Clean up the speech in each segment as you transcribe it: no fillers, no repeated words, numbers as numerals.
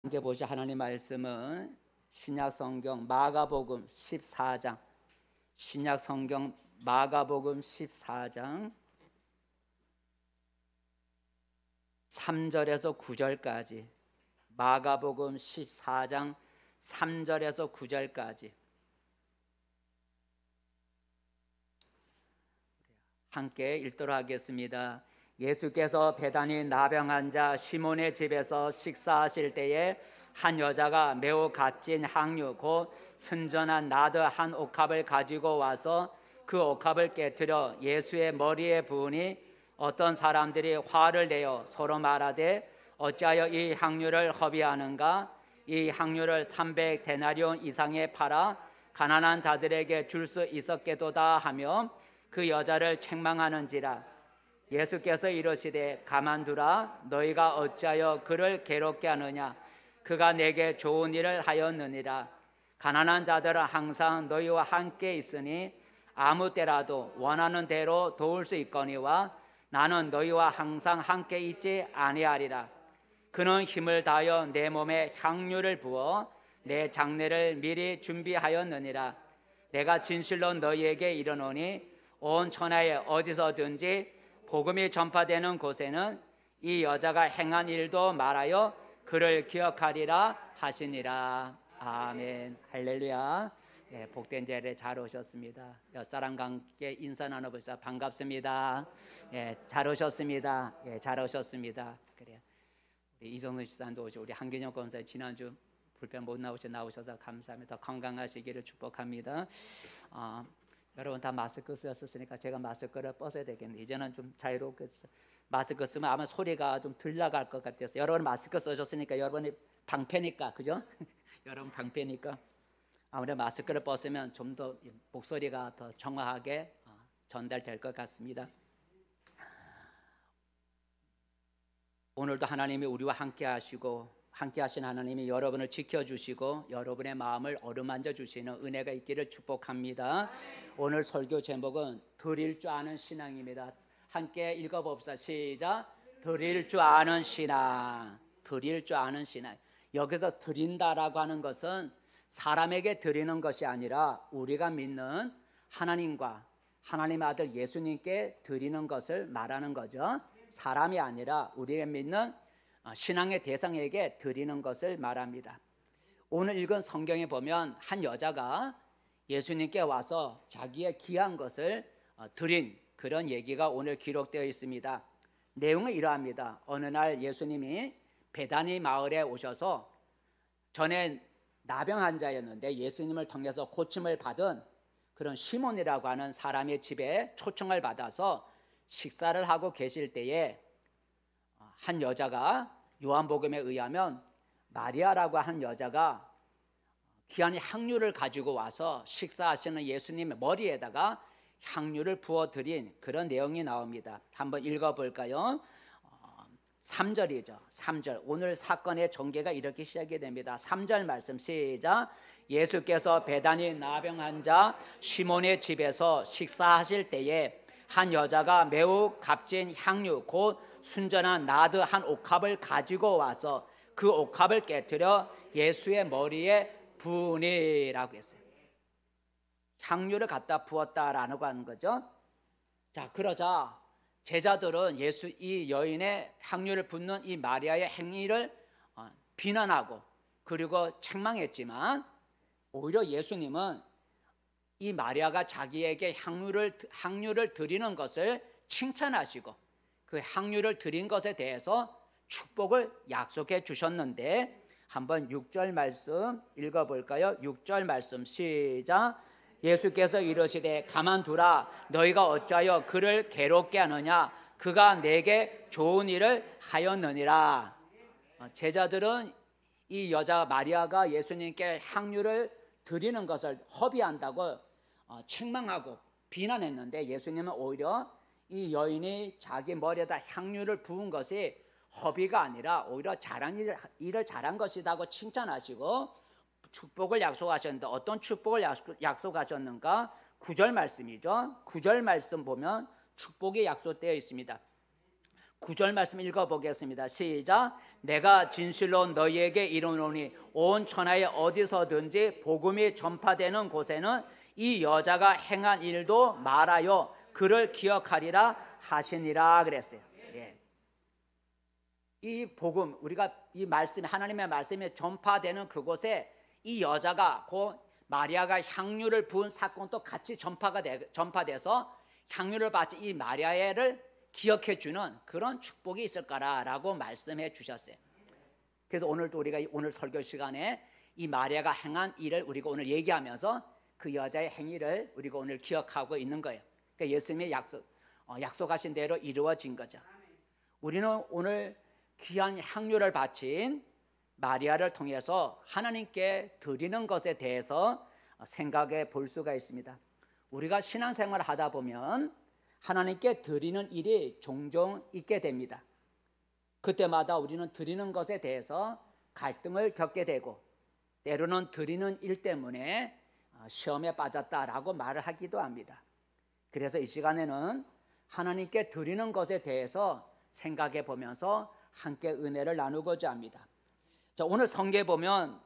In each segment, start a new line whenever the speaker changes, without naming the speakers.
함께 보실 하나님 말씀은 신약 성경 마가복음 14장, 신약 성경 마가복음 14장 3절에서 9절까지, 마가복음 14장 3절에서 9절까지 함께 읽도록 하겠습니다. 예수께서 베다니 나병 자 시몬의 집에서 식사하실 때에 한 여자가 매우 값진 향유 곧 순전한 나드 한 옥합을 가지고 와서 그 옥합을 깨뜨려 예수의 머리에 부으니 어떤 사람들이 화를 내어 서로 말하되 어찌하여 이 향유를 허비하는가? 이 향유를 300데나리온 이상에 팔아 가난한 자들에게 줄 수 있었겠도다 하며 그 여자를 책망하는지라. 예수께서 이르시되 가만두라. 너희가 어찌하여 그를 괴롭게 하느냐? 그가 내게 좋은 일을 하였느니라. 가난한 자들은 항상 너희와 함께 있으니 아무 때라도 원하는 대로 도울 수 있거니와 나는 너희와 항상 함께 있지 아니하리라. 그는 힘을 다하여 내 몸에 향유를 부어 내 장례를 미리 준비하였느니라. 내가 진실로 너희에게 이르노니 온 천하에 어디서든지 복음이 전파되는 곳에는 이 여자가 행한 일도 말하여 그를 기억하리라 하시니라. 아멘. 할렐루야. 네, 복된 자리에 잘 오셨습니다. 옆사람과 함께 인사 나눠보시다. 반갑습니다. 예, 잘 오셨습니다. 예, 잘 오셨습니다. 그래요. 우리 이정선 집사님도 오시고 우리 한균영 권사 지난주 불편 못 나오셔서 감사합니다. 건강하시기를 축복합니다. 여러분 다 마스크 쓰셨으니까 제가 마스크를 벗어야 되겠네요. 이제는 좀 자유롭게 마스크 쓰면 아마 소리가 좀 덜 나갈 것 같아서 여러분 마스크 쓰셨으니까 여러분이 방패니까, 그죠? 여러분 방패니까 아무래도 마스크를 벗으면 좀 더 목소리가 더 정확하게 전달될 것 같습니다. 오늘도 하나님이 우리와 함께 하시고 함께 하신 하나님이 여러분을 지켜주시고 여러분의 마음을 어루만져 주시는 은혜가 있기를 축복합니다. 오늘 설교 제목은 드릴 줄 아는 신앙입니다. 함께 읽어봅시다. 시작. 드릴 줄 아는 신앙. 드릴 줄 아는 신앙. 여기서 드린다라고 하는 것은 사람에게 드리는 것이 아니라 우리가 믿는 하나님과 하나님의 아들 예수님께 드리는 것을 말하는 거죠. 사람이 아니라 우리가 믿는 신앙의 대상에게 드리는 것을 말합니다. 오늘 읽은 성경에 보면 한 여자가 예수님께 와서 자기의 귀한 것을 드린 그런 얘기가 오늘 기록되어 있습니다. 내용은 이러합니다. 어느 날 예수님이 베다니 마을에 오셔서 전에 나병 환자였는데 예수님을 통해서 고침을 받은 그런 시몬이라고 하는 사람의 집에 초청을 받아서 식사를 하고 계실 때에 한 여자가 요한복음에 의하면 마리아라고 하는 여자가 귀한 향유를 가지고 와서 식사하시는 예수님의 머리에다가 향유를 부어드린 그런 내용이 나옵니다. 한번 읽어볼까요? 3절이죠. 3절. 오늘 사건의 전개가 이렇게 시작이 됩니다. 3절 말씀 시작. 예수께서 베다니 나병 환자 시몬의 집에서 식사하실 때에 한 여자가 매우 값진 향유 곧 순전한 나드 한 옥합을 가지고 와서 그 옥합을 깨뜨려 예수의 머리에 부으니라고 했어요. 향유를 갖다 부었다라고 하는 거죠. 자, 그러자 제자들은 이 여인의 향유를 붓는 이 마리아의 행위를 비난하고 그리고 책망했지만 오히려 예수님은 이 마리아가 자기에게 향유를 드리는 것을 칭찬하시고 그 향유를 드린 것에 대해서 축복을 약속해 주셨는데 한번 6절 말씀 읽어볼까요? 6절 말씀 시작. 예수께서 이르시되 가만두라. 너희가 어찌하여 그를 괴롭게 하느냐? 그가 내게 좋은 일을 하였느니라. 제자들은 이 여자 마리아가 예수님께 향유를 드리는 것을 허비한다고 책망하고 비난했는데 예수님은 오히려 이 여인이 자기 머리에다 향유를 부은 것이 허비가 아니라 오히려 일을 잘한 것이라고 칭찬하시고 축복을 약속하셨는데 어떤 축복을 약속하셨는가? 9절 말씀이죠. 9절 말씀 보면 축복이 약속되어 있습니다. 9절 말씀 읽어보겠습니다. 시작. 내가 진실로 너희에게 이르노니 온 천하에 어디서든지 복음이 전파되는 곳에는 이 여자가 행한 일도 말하여 그를 기억하리라 하시니라 그랬어요. 예. 이 복음, 우리가 이 말씀, 하나님의 말씀이 전파되는 그곳에 이 여자가 곧 마리아가 향유를 부은 사건도 같이 전파돼서 향유를 바친 이 마리아를 기억해 주는 그런 축복이 있을 거라고 말씀해 주셨어요. 그래서 오늘도 우리가 오늘 설교 시간에 이 마리아가 행한 일을 우리가 오늘 얘기하면서 그 여자의 행위를 우리가 오늘 기억하고 있는 거예요. 그러니까 예수님이 약속하신 대로 이루어진 거죠. 우리는 오늘 귀한 향유를 바친 마리아를 통해서 하나님께 드리는 것에 대해서 생각해 볼 수가 있습니다. 우리가 신앙생활을 하다 보면 하나님께 드리는 일이 종종 있게 됩니다. 그때마다 우리는 드리는 것에 대해서 갈등을 겪게 되고 때로는 드리는 일 때문에 시험에 빠졌다라고 말을 하기도 합니다. 그래서 이 시간에는 하나님께 드리는 것에 대해서 생각해 보면서 함께 은혜를 나누고자 합니다. 자, 오늘 성경에 보면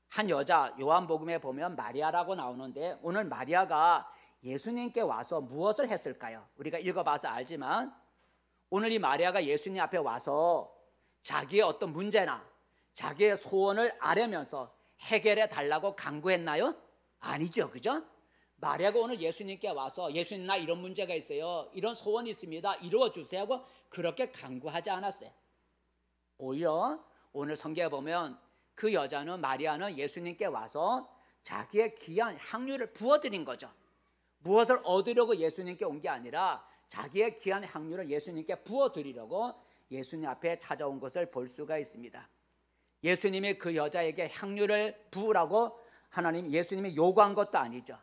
한 여자, 요한복음에 보면 마리아라고 나오는데 오늘 마리아가 예수님께 와서 무엇을 했을까요? 우리가 읽어봐서 알지만 오늘 이 마리아가 예수님 앞에 와서 자기의 어떤 문제나 자기의 소원을 아뢰면서 해결해 달라고 간구했나요? 아니죠, 그죠? 마리아가 오늘 예수님께 와서 예수님 나 이런 문제가 있어요, 이런 소원이 있습니다, 이루어 주세요 하고 그렇게 간구하지 않았어요. 오히려 오늘 성경에 보면 그 여자는 마리아는 예수님께 와서 자기의 귀한 향유를 부어드린 거죠. 무엇을 얻으려고 예수님께 온 게 아니라 자기의 귀한 향유를 예수님께 부어드리려고 예수님 앞에 찾아온 것을 볼 수가 있습니다. 예수님이 그 여자에게 향유를 부으라고 예수님이 요구한 것도 아니죠.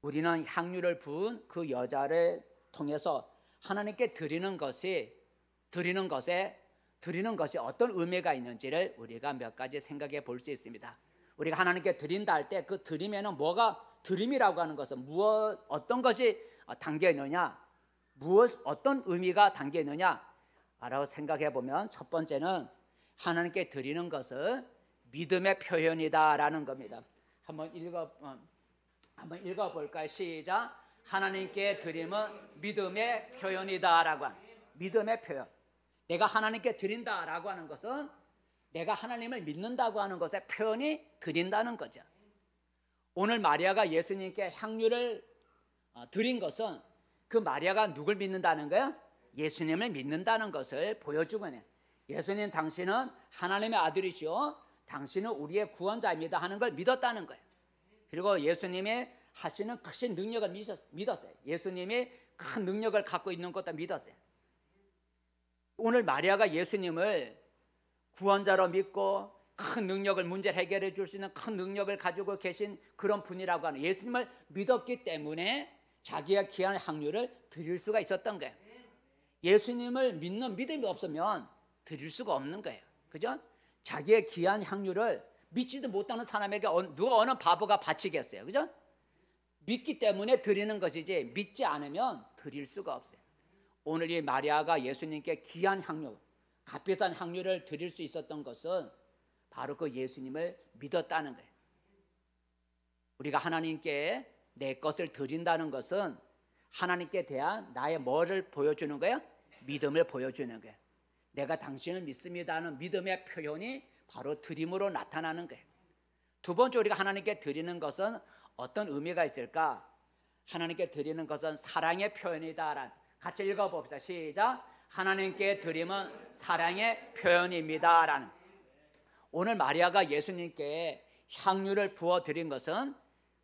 우리는 향유를 부은 그 여자를 통해서 하나님께 드리는 것이 어떤 의미가 있는지를 우리가 몇 가지 생각해 볼 수 있습니다. 우리가 하나님께 드린다 할 때 그 드림에는 뭐가, 드림이라고 하는 것은 어떤 것이 담겨 있느냐, 어떤 의미가 담겨 있느냐라고 생각해 보면 첫 번째는 하나님께 드리는 것은 믿음의 표현이다라는 겁니다. 한번 읽어볼까요? 시작. 하나님께 드림은 믿음의 표현이다라고 하는, 믿음의 표현. 내가 하나님께 드린다라고 하는 것은 내가 하나님을 믿는다고 하는 것의 표현이 드린다는 거죠. 오늘 마리아가 예수님께 향유를 드린 것은 그 마리아가 누굴 믿는다는 거예요? 예수님을 믿는다는 것을 보여주고 있는, 예수님 당신은 하나님의 아들이시오, 당신은 우리의 구원자입니다 하는 걸 믿었다는 거예요. 그리고 예수님이 하시는 크신 능력을 믿었어요. 예수님이 큰 능력을 갖고 있는 것도 믿었어요. 오늘 마리아가 예수님을 구원자로 믿고 큰 능력을, 문제를 해결해 줄 수 있는 큰 능력을 가지고 계신 그런 분이라고 하는 예수님을 믿었기 때문에 자기의 귀한 향유를 드릴 수가 있었던 거예요. 예수님을 믿는 믿음이 없으면 드릴 수가 없는 거예요. 그죠? 자기의 귀한 향유를 믿지도 못하는 사람에게 누가 어느 바보가 바치겠어요. 그죠? 믿기 때문에 드리는 것이지 믿지 않으면 드릴 수가 없어요. 오늘 이 마리아가 예수님께 귀한 향유, 값비싼 향유를 드릴 수 있었던 것은 바로 그 예수님을 믿었다는 거예요. 우리가 하나님께 내 것을 드린다는 것은 하나님께 대한 나의 뭐를 보여주는 거예요? 믿음을 보여주는 거예요. 내가 당신을 믿습니다 하는 믿음의 표현이 바로 드림으로 나타나는 거예요. 두 번째, 우리가 하나님께 드리는 것은 어떤 의미가 있을까? 하나님께 드리는 것은 사랑의 표현이다. 같이 읽어봅시다. 시작. 하나님께 드림은 사랑의 표현입니다. 오늘 마리아가 예수님께 향유를 부어드린 것은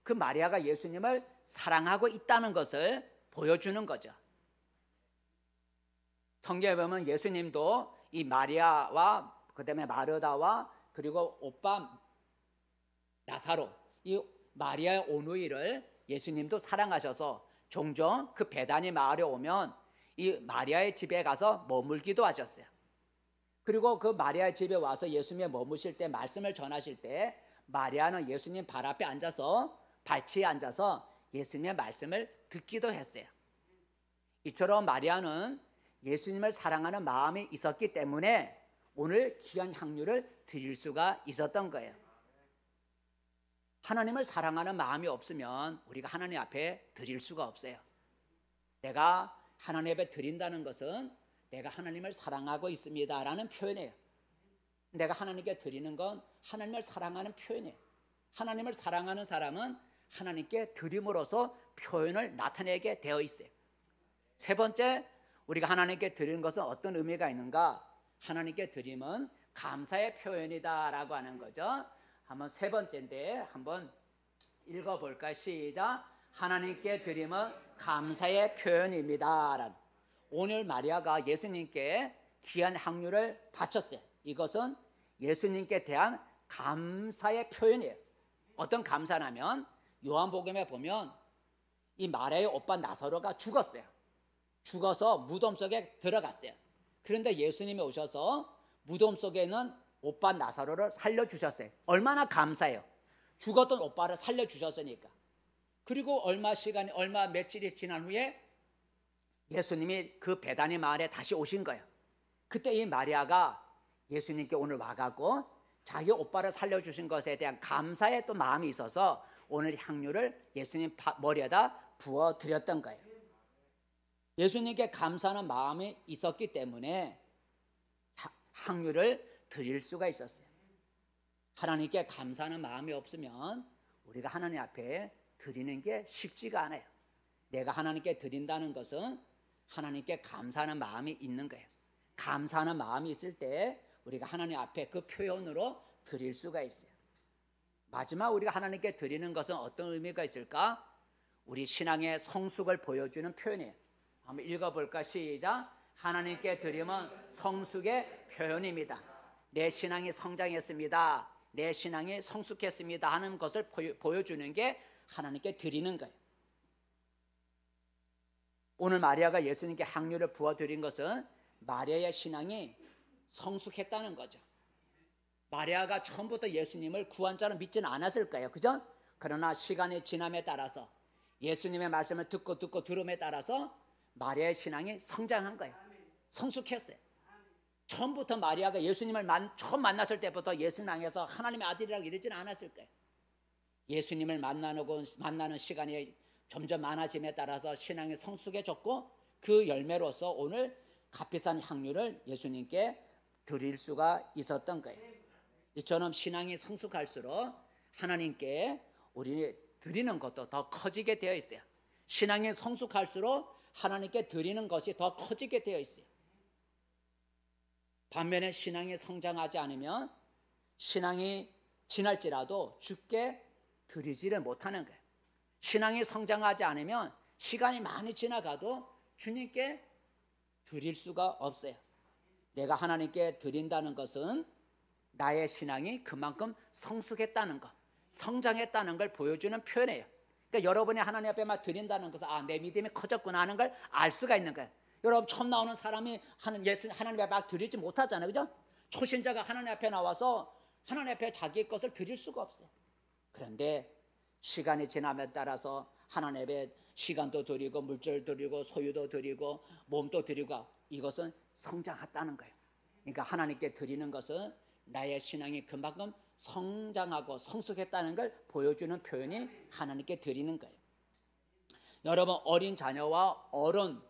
그 마리아가 예수님을 사랑하고 있다는 것을 보여주는 거죠. 성경에 보면 예수님도 이 마리아와 그다음에 마르다와 그리고 오빠 나사로, 이 마리아의 오누이를 예수님도 사랑하셔서 종종 그 베다니 마을에 오면 이 마리아의 집에 가서 머물기도 하셨어요. 그리고 그 마리아의 집에 와서 예수님이 머무실 때, 말씀을 전하실 때 마리아는 예수님 발 앞에 앉아서, 발치에 앉아서 예수님의 말씀을 듣기도 했어요. 이처럼 마리아는 예수님을 사랑하는 마음이 있었기 때문에 오늘 귀한 향유를 드릴 수가 있었던 거예요. 하나님을 사랑하는 마음이 없으면 우리가 하나님 앞에 드릴 수가 없어요. 내가 하나님 앞에 드린다는 것은 내가 하나님을 사랑하고 있습니다 라는 표현이에요. 내가 하나님께 드리는 건 하나님을 사랑하는 표현이에요. 하나님을 사랑하는 사람은 하나님께 드림으로써 표현을 나타내게 되어 있어요. 세 번째, 우리가 하나님께 드리는 것은 어떤 의미가 있는가? 하나님께 드림은 감사의 표현이다 라고 하는 거죠. 한번 세 번째인데 한번 읽어볼까요? 시작. 하나님께 드림은 감사의 표현입니다. 오늘 마리아가 예수님께 귀한 향유를 바쳤어요. 이것은 예수님께 대한 감사의 표현이에요. 어떤 감사냐면 요한복음에 보면 이 마리아의 오빠 나사로가 죽었어요. 죽어서 무덤 속에 들어갔어요. 그런데 예수님이 오셔서 무덤 속에 있는 오빠 나사로를 살려주셨어요. 얼마나 감사해요. 죽었던 오빠를 살려주셨으니까. 그리고 얼마 며칠이 지난 후에 예수님이 그 베다니 마을에 다시 오신 거예요. 그때 이 마리아가 예수님께 오늘 와가고 자기 오빠를 살려주신 것에 대한 감사의 또 마음이 있어서 오늘 향유를 예수님 머리에다 부어드렸던 거예요. 예수님께 감사하는 마음이 있었기 때문에 향유를 드릴 수가 있었어요. 하나님께 감사하는 마음이 없으면 우리가 하나님 앞에 드리는 게 쉽지가 않아요. 내가 하나님께 드린다는 것은 하나님께 감사하는 마음이 있는 거예요. 감사하는 마음이 있을 때 우리가 하나님 앞에 그 표현으로 드릴 수가 있어요. 마지막 우리가 하나님께 드리는 것은 어떤 의미가 있을까? 우리 신앙의 성숙을 보여주는 표현이에요. 한번 읽어볼까? 시작. 하나님께 드림은 성숙의 표현입니다. 내 신앙이 성장했습니다. 내 신앙이 성숙했습니다 하는 것을 보여주는 게 하나님께 드리는 거예요. 오늘 마리아가 예수님께 향유를 부어드린 것은 마리아의 신앙이 성숙했다는 거죠. 마리아가 처음부터 예수님을 구원자로 믿지는 않았을 거예요. 그죠? 그러나 시간이 지남에 따라서 예수님의 말씀을 듣고 들음에 따라서 마리아의 신앙이 성장한 거예요. 성숙했어요. 처음부터 마리아가 예수님을 처음 만났을 때부터 예수님 향해서 하나님의 아들이라고 이러지는 않았을 거예요. 예수님을 만나는 시간이 점점 많아짐에 따라서 신앙이 성숙해졌고 그 열매로서 오늘 값비싼 향유를 예수님께 드릴 수가 있었던 거예요. 이처럼 신앙이 성숙할수록 하나님께 우리 드리는 것도 더 커지게 되어 있어요. 신앙이 성숙할수록 하나님께 드리는 것이 더 커지게 되어 있어요. 반면에 신앙이 성장하지 않으면 신앙이 지날지라도 주께 드리지를 못하는 거예요. 신앙이 성장하지 않으면 시간이 많이 지나가도 주님께 드릴 수가 없어요. 내가 하나님께 드린다는 것은 나의 신앙이 그만큼 성숙했다는 것, 성장했다는 걸 보여주는 표현이에요. 그러니까 여러분이 하나님 앞에만 드린다는 것은 내 믿음이 커졌구나 하는 걸 알 수가 있는 거예요. 여러분 처음 나오는 사람이 하나님 앞에 막 드리지 못하잖아요. 그죠? 초신자가 하나님 앞에 나와서 하나님 앞에 자기 것을 드릴 수가 없어요. 그런데 시간이 지남에 따라서 하나님 앞에 시간도 드리고 물질도 드리고 소유도 드리고 몸도 드리고 이것은 성장했다는 거예요. 그러니까 하나님께 드리는 것은 나의 신앙이 그만큼 성장하고 성숙했다는 걸 보여주는 표현이 하나님께 드리는 거예요. 여러분 어린 자녀와 어른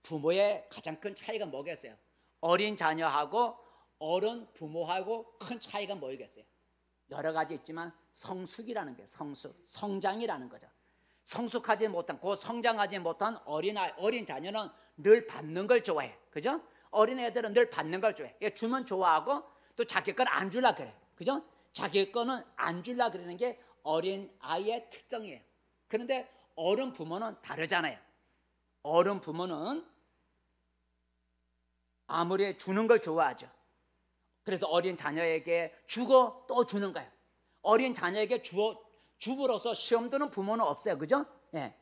부모의 가장 큰 차이가 뭐겠어요? 어린 자녀하고 어른 부모하고 큰 차이가 뭐겠어요? 여러 가지 있지만 성숙이라는 게 성장이라는 거죠. 성숙하지 못한, 성장하지 못한 어린 자녀는 늘 받는 걸 좋아해. 그죠? 어린 애들은 늘 받는 걸 좋아해. 주면 좋아하고 또 자기 건 안 주려 그래. 그죠? 자기 거는 안 주려 그러는 게 어린 아이의 특성이에요. 그런데 어른 부모는 다르잖아요. 어른 부모는 아무리 주는 걸 좋아하죠. 그래서 어린 자녀에게 주고 또 주는 거예요. 어린 자녀에게 주부로서 시험 드는 부모는 없어요. 그죠? 예.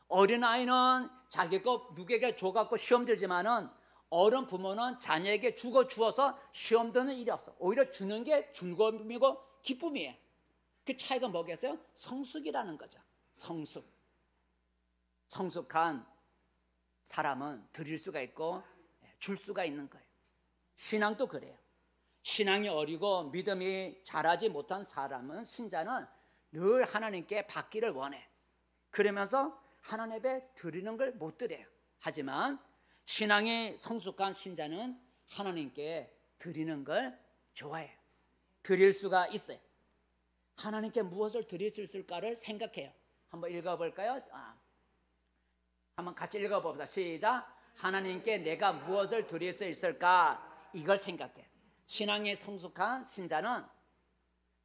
어린아이는 자기 거 누구에게 줘갖고 시험 들지만은 어른 부모는 자녀에게 주어서 시험 드는 일이 없어. 오히려 주는 게 즐거움이고 기쁨이에요. 그 차이가 뭐겠어요? 성숙이라는 거죠. 성숙한 사람은 드릴 수가 있고 줄 수가 있는 거예요. 신앙도 그래요. 신앙이 어리고 믿음이 자라지 못한 사람은, 신자는 늘 하나님께 받기를 원해. 그러면서 하나님 앞에 드리는 걸 못 드려요. 하지만 신앙이 성숙한 신자는 하나님께 드리는 걸 좋아해요. 드릴 수가 있어요. 하나님께 무엇을 드릴 수 있을까를 생각해요. 한번 읽어볼까요? 한번 같이 읽어봅시다. 시작. 하나님께 내가 무엇을 드릴 수 있을까? 이걸 생각해요. 신앙이 성숙한 신자는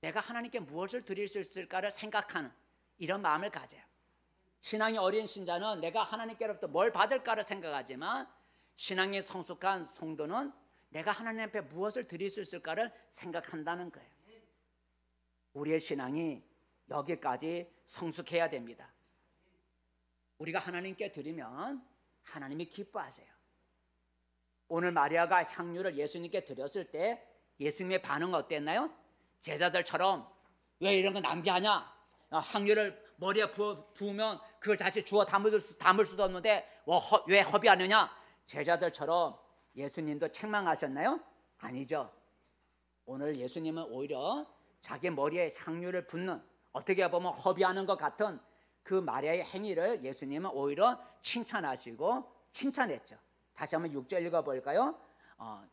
내가 하나님께 무엇을 드릴 수 있을까를 생각하는 이런 마음을 가져요. 신앙이 어린 신자는 내가 하나님께로부터 뭘 받을까를 생각하지만, 신앙이 성숙한 성도는 내가 하나님 앞에 무엇을 드릴 수 있을까를 생각한다는 거예요. 우리의 신앙이 여기까지 성숙해야 됩니다. 우리가 하나님께 드리면 하나님이 기뻐하세요. 오늘 마리아가 향유를 예수님께 드렸을 때 예수님의 반응은 어땠나요? 제자들처럼 왜 이런 거 낭비하냐? 향유를 머리에 부으면 그걸 자칫 주워 담을 수도 없는데 왜 허비하느냐? 제자들처럼 예수님도 책망하셨나요? 아니죠. 오늘 예수님은 오히려 자기 머리에 향유를 붓는, 어떻게 보면 허비하는 것 같은 그 마리아의 행위를 예수님은 오히려 칭찬하시고 칭찬했죠. 다시 한번 6절 읽어볼까요?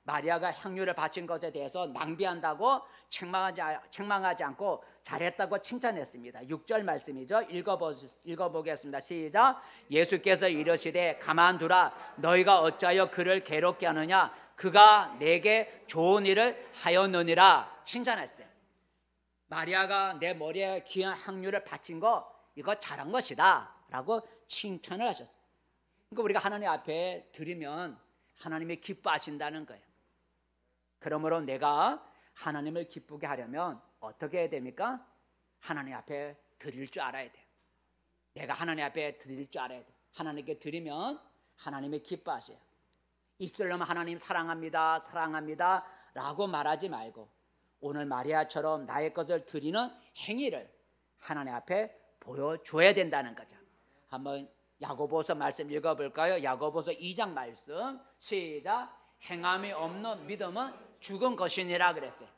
마리아가 향유를 바친 것에 대해서 낭비한다고 책망하지 않고 잘했다고 칭찬했습니다. 6절 말씀이죠. 읽어보겠습니다. 시작. 예수께서 이르시되 가만두라. 너희가 어찌하여 그를 괴롭게 하느냐? 그가 내게 좋은 일을 하였느니라. 칭찬했어요. 마리아가 내 머리에 귀한 향유를 바친 거, 이거 잘한 것이다 라고 칭찬을 하셨어요. 그러니까 우리가 하나님 앞에 드리면 하나님이 기뻐하신다는 거예요. 그러므로 내가 하나님을 기쁘게 하려면 어떻게 해야 됩니까? 하나님 앞에 드릴 줄 알아야 돼요. 내가 하나님 앞에 드릴 줄 알아야 돼요. 하나님께 드리면 하나님이 기뻐하세요. 입술로만 하나님 사랑합니다, 사랑합니다 라고 말하지 말고 오늘 마리아처럼 나의 것을 드리는 행위를 하나님 앞에 보여줘야 된다는 거죠. 한번 야고보서 말씀 읽어볼까요? 야고보서 2장 말씀 시작. 행함이 없는 믿음은 죽은 것이니라 그랬어요.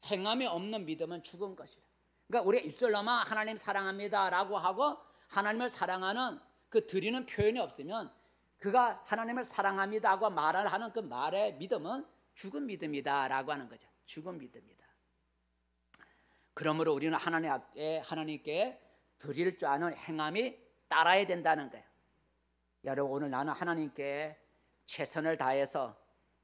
행함이 없는 믿음은 죽은 것이라. 그러니까 우리가 입술로만 하나님 사랑합니다 라고 하고 하나님을 사랑하는 그 드리는 표현이 없으면 그가 하나님을 사랑합니다 하고 말을 하는 그 말의 믿음은 죽은 믿음이다 라고 하는 거죠. 죽은 믿음이다. 그러므로 우리는 하나님께 드릴 줄 아는 행함이 따라야 된다는 거예요. 여러분, 오늘 나는 하나님께 최선을 다해서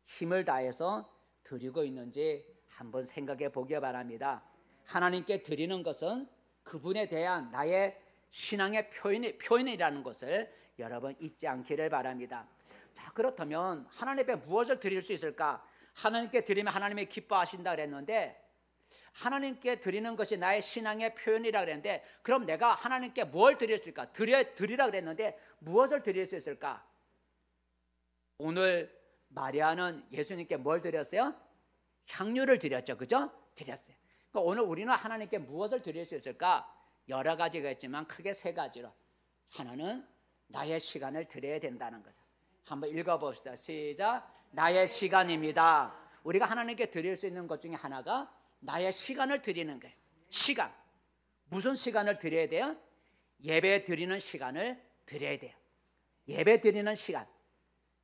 힘을 다해서 드리고 있는지 한번 생각해 보기 바랍니다. 하나님께 드리는 것은 그분에 대한 나의 신앙의 표현이라는 것을 여러분 잊지 않기를 바랍니다. 자, 그렇다면 하나님께 무엇을 드릴 수 있을까? 하나님께 드리면 하나님이 기뻐하신다 그랬는데, 하나님께 드리는 것이 나의 신앙의 표현이라 그랬는데, 그럼 내가 하나님께 뭘 드릴 수 있을까? 드리라 그랬는데 무엇을 드릴 수 있을까? 오늘 마리아는 예수님께 뭘 드렸어요? 향유를 드렸죠. 그죠? 드렸어요. 그러니까 오늘 우리는 하나님께 무엇을 드릴 수 있을까? 여러 가지가 있지만 크게 세 가지로. 하나는 나의 시간을 드려야 된다는 거죠. 한번 읽어봅시다. 시작. 나의 시간입니다. 우리가 하나님께 드릴 수 있는 것 중에 하나가 나의 시간을 드리는 거예요. 시간. 무슨 시간을 드려야 돼요? 예배 드리는 시간을 드려야 돼요. 예배 드리는 시간.